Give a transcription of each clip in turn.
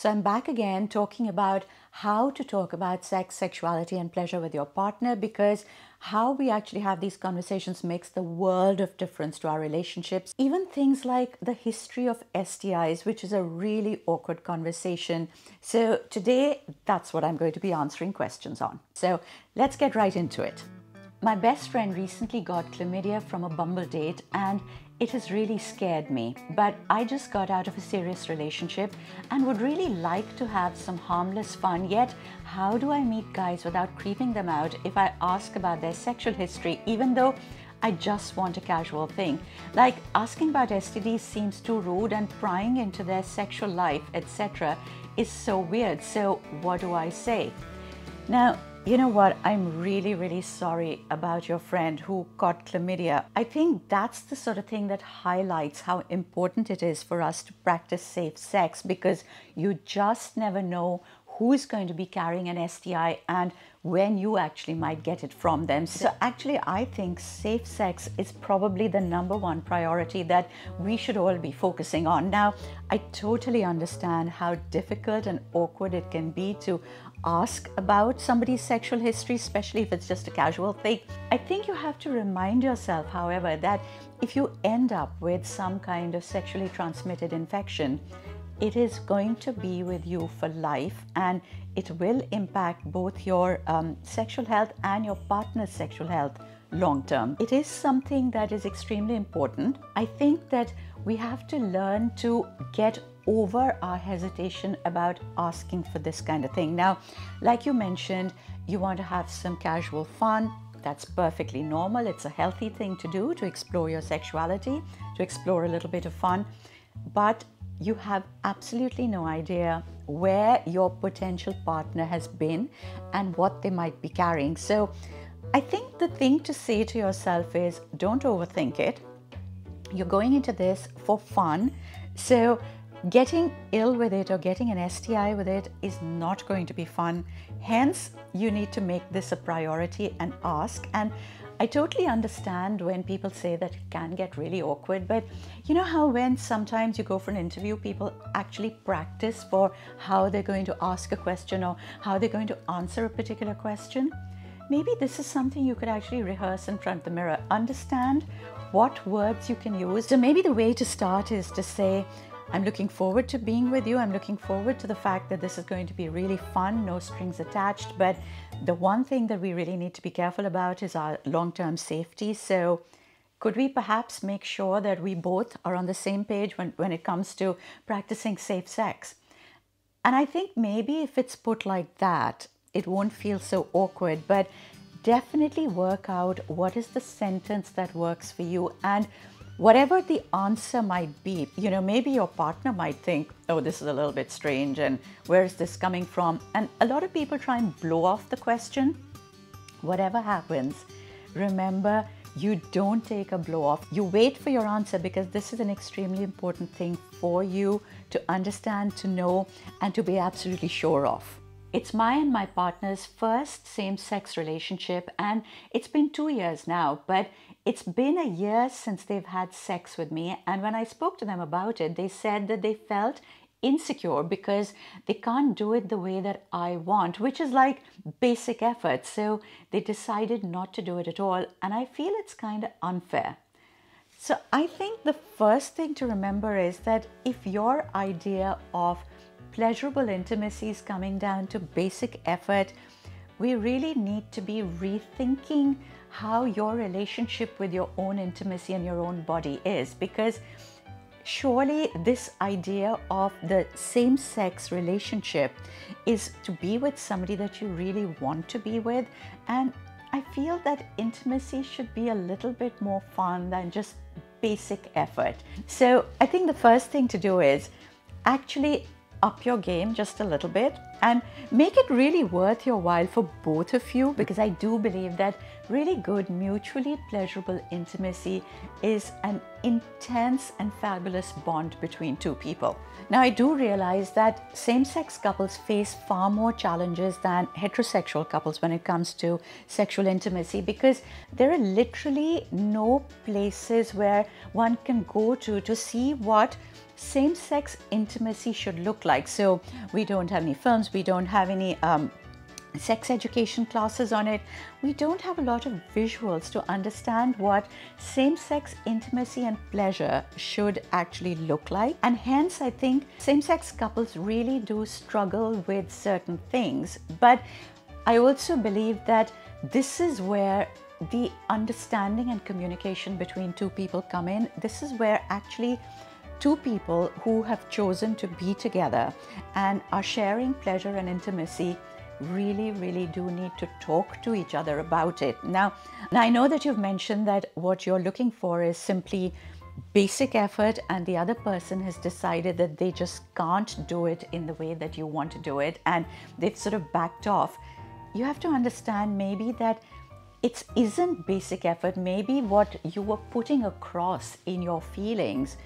So I'm back again talking about how to talk about sex, sexuality, and pleasure with your partner, because how we actually have these conversations makes the world of difference to our relationships. Even things like the history of STIs, which is a really awkward conversation. So today, that's what I'm going to be answering questions on. So let's get right into it. My best friend recently got chlamydia from a Bumble date, and it has really scared me. But I just got out of a serious relationship and would really like to have some harmless fun. Yet, how do I meet guys without creeping them out if I ask about their sexual history, even though I just want a casual thing? Like, asking about STDs seems too rude, and prying into their sexual life, etc. is so weird. So what do I say? Now, you know what? I'm really sorry about your friend who caught chlamydia. I think that's the sort of thing that highlights how important it is for us to practice safe sex, because you just never know who's going to be carrying an STI and when you actually might get it from them. So actually, I think safe sex is probably the #1 priority that we should all be focusing on. Now, I totally understand how difficult and awkward it can be to ask about somebody's sexual history, especially if it's just a casual thing. I think you have to remind yourself, however, that if you end up with some kind of sexually transmitted infection, it is going to be with you for life, and it will impact both your sexual health and your partner's sexual health long term. It is something that is extremely important. I think that we have to learn to get over our hesitation about asking for this kind of thing. Now, like you mentioned, you want to have some casual fun. That's perfectly normal. It's a healthy thing to do, to explore your sexuality, to explore a little bit of fun. But you have absolutely no idea where your potential partner has been and what they might be carrying. So I think the thing to say to yourself is, don't overthink it. You're going into this for fun. So getting ill with it or getting an STI with it is not going to be fun. Hence, you need to make this a priority and ask. And I totally understand when people say that it can get really awkward, but you know how when sometimes you go for an interview, people actually practice for how they're going to ask a question or how they're going to answer a particular question? Maybe this is something you could actually rehearse in front of the mirror. Understand what words you can use. So maybe the way to start is to say, I'm looking forward to being with you. I'm looking forward to the fact that this is going to be really fun, no strings attached. But the one thing that we really need to be careful about is our long-term safety. So could we perhaps make sure that we both are on the same page when it comes to practicing safe sex? And I think maybe if it's put like that, it won't feel so awkward, but definitely work out what is the sentence that works for you. And whatever the answer might be, you know, maybe your partner might think, oh, this is a little bit strange and where is this coming from? And a lot of people try and blow off the question. Whatever happens, remember, you don't take a blow off. You wait for your answer, because this is an extremely important thing for you to understand, to know, and to be absolutely sure of. It's my and my partner's first same-sex relationship, and it's been 2 years now, but it's been a year since they've had sex with me. And when I spoke to them about it, they said that they felt insecure because they can't do it the way that I want, which is like basic effort. So they decided not to do it at all. And I feel it's kind of unfair. So I think the first thing to remember is that if your idea of pleasurable intimacy is coming down to basic effort, we really need to be rethinking how your relationship with your own intimacy and your own body is, because surely this idea of the same-sex relationship is to be with somebody that you really want to be with. And I feel that intimacy should be a little bit more fun than just basic effort. So I think the first thing to do is actually up your game just a little bit and make it really worth your while for both of you, because I do believe that really good mutually pleasurable intimacy is an intense and fabulous bond between two people. Now, I do realize that same-sex couples face far more challenges than heterosexual couples when it comes to sexual intimacy, because there are literally no places where one can go to see what same-sex intimacy should look like. So we don't have any films, we don't have any sex education classes on it. We don't have a lot of visuals to understand what same-sex intimacy and pleasure should actually look like. And hence, I think same-sex couples really do struggle with certain things. But I also believe that this is where the understanding and communication between two people come in. This is where actually two people who have chosen to be together and are sharing pleasure and intimacy really do need to talk to each other about it. Now I know that you've mentioned that what you're looking for is simply basic effort, and the other person has decided that they just can't do it in the way that you want to do it, and they've sort of backed off. You have to understand maybe that it isn't basic effort. Maybe what you were putting across in your feelings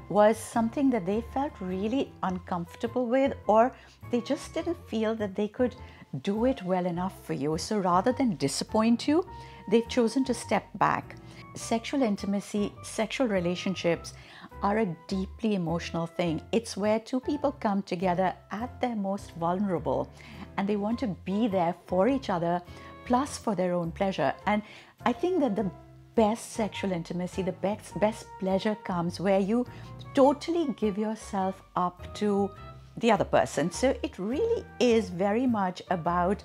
was something that they felt really uncomfortable with, or they just didn't feel that they could do it well enough for you. So rather than disappoint you, they've chosen to step back. Sexual intimacy, sexual relationships are a deeply emotional thing. It's where two people come together at their most vulnerable, and they want to be there for each other, plus for their own pleasure. And I think that the best sexual intimacy, the best pleasure comes where you totally give yourself up to the other person. So it really is very much about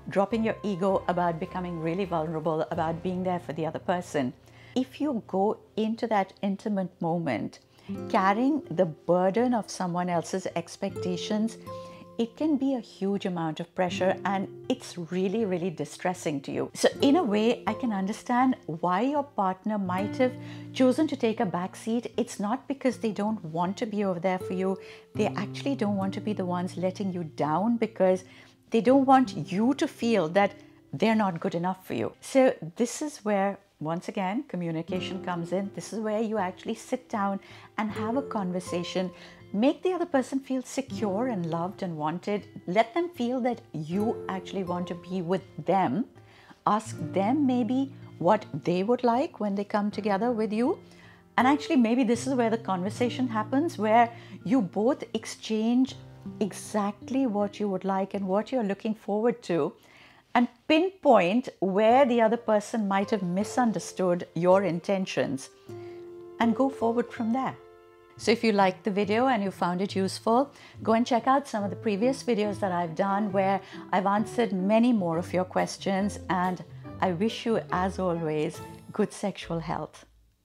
dropping your ego, about becoming really vulnerable, about being there for the other person. If you go into that intimate moment carrying the burden of someone else's expectations, it can be a huge amount of pressure, and it's really distressing to you. So in a way, I can understand why your partner might have chosen to take a back seat. It's not because they don't want to be over there for you. They actually don't want to be the ones letting you down, because they don't want you to feel that they're not good enough for you. So this is where, once again, communication comes in. This is where you actually sit down and have a conversation. Make the other person feel secure and loved and wanted. Let them feel that you actually want to be with them. Ask them maybe what they would like when they come together with you. And actually, maybe this is where the conversation happens, where you both exchange exactly what you would like and what you're looking forward to, and pinpoint where the other person might have misunderstood your intentions, and go forward from there. So if you liked the video and you found it useful, go and check out some of the previous videos that I've done where I've answered many more of your questions, and I wish you, as always, good sexual health.